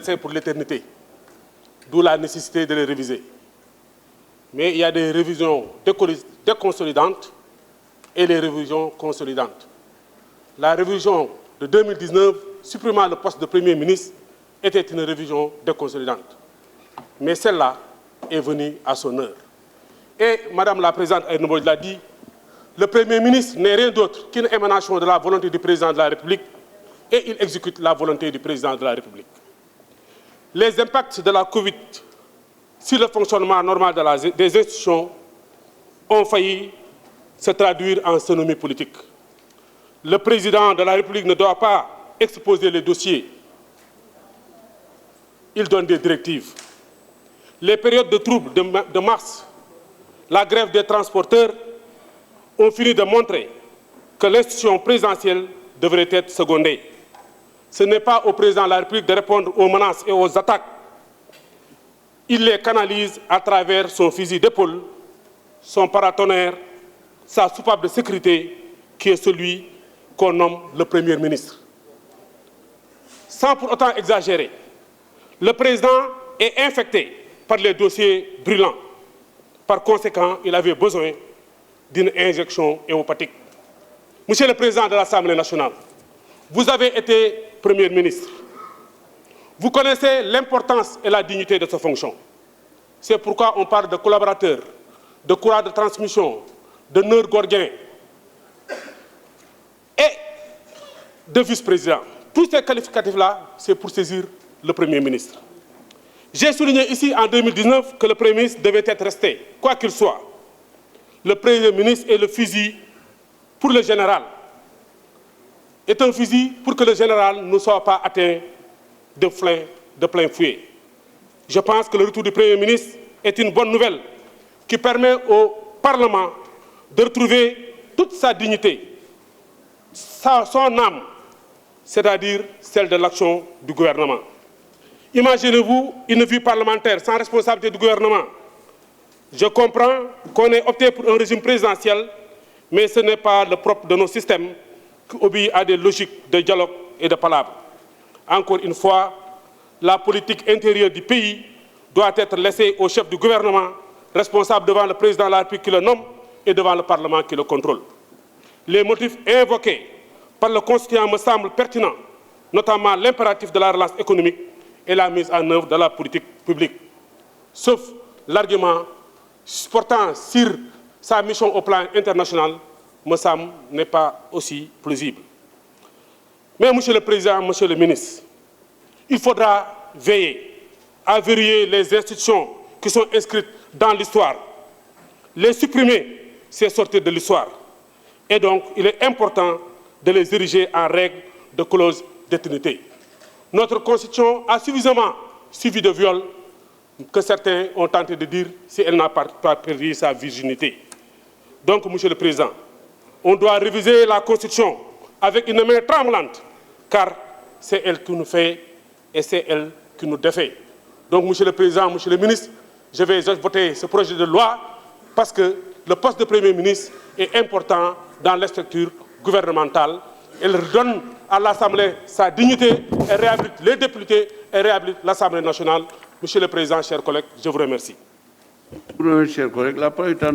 C'est pour l'éternité, d'où la nécessité de les réviser. Mais il y a des révisions déconsolidantes et les révisions consolidantes. La révision de 2019, supprimant le poste de Premier ministre, était une révision déconsolidante. Mais celle-là est venue à son heure. Et Madame la Présidente Aïda Mbodj l'a dit, le Premier ministre n'est rien d'autre qu'une émanation de la volonté du Président de la République et il exécute la volonté du Président de la République. Les impacts de la Covid sur le fonctionnement normal des institutions ont failli se traduire en sonomie politique. Le Président de la République ne doit pas exposer les dossiers. Il donne des directives. Les périodes de troubles de mars, la grève des transporteurs, ont fini de montrer que l'institution présidentielle devrait être secondée. Ce n'est pas au Président de la République de répondre aux menaces et aux attaques. Il les canalise à travers son fusil d'épaule, son paratonnerre, sa soupape de sécurité, qui est celui qu'on nomme le Premier ministre. Sans pour autant exagérer, le Président est infecté par les dossiers brûlants. Par conséquent, il avait besoin d'une injection hémopathique. Monsieur le Président de l'Assemblée nationale, vous avez été Premier ministre. Vous connaissez l'importance et la dignité de cette fonction. C'est pourquoi on parle de collaborateur, de courage de transmission, de nœud gordien et de vice-président. Tous ces qualificatifs-là, c'est pour saisir le Premier ministre. J'ai souligné ici en 2019 que le Premier ministre devait être resté, quoi qu'il soit. Le Premier ministre est le fusil pour le général. Est un fusil pour que le général ne soit pas atteint de plein fouet. Je pense que le retour du Premier ministre est une bonne nouvelle qui permet au Parlement de retrouver toute sa dignité, son âme, c'est-à-dire celle de l'action du gouvernement. Imaginez-vous une vie parlementaire sans responsabilité du gouvernement. Je comprends qu'on ait opté pour un régime présidentiel, mais ce n'est pas le propre de nos systèmes qui obéissent à des logiques de dialogue et de palabres. Encore une fois, la politique intérieure du pays doit être laissée au chef du gouvernement, responsable devant le président de la République qui le nomme et devant le Parlement qui le contrôle. Les motifs invoqués par le constituant me semblent pertinents, notamment l'impératif de la relance économique et la mise en œuvre de la politique publique. Sauf l'argument portant sur sa mission au plan international, me semble, n'est pas aussi plausible. Mais, Monsieur le Président, Monsieur le Ministre, il faudra veiller à verrouiller les institutions qui sont inscrites dans l'histoire. Les supprimer, c'est sortir de l'histoire. Et donc, il est important de les ériger en règle de clause d'éternité. Notre Constitution a suffisamment suivi de viol que certains ont tenté de dire si elle n'a pas perdu sa virginité. Donc, Monsieur le Président, on doit réviser la Constitution avec une main tremblante, car c'est elle qui nous fait et c'est elle qui nous défait. Donc, Monsieur le Président, Monsieur le Ministre, je vais voter ce projet de loi parce que le poste de Premier ministre est important dans la structure gouvernementale. Elle redonne à l'Assemblée sa dignité, elle réhabilite les députés, elle réhabilite l'Assemblée nationale. Monsieur le Président, chers collègues, je vous remercie. Chers collègues, la parole est à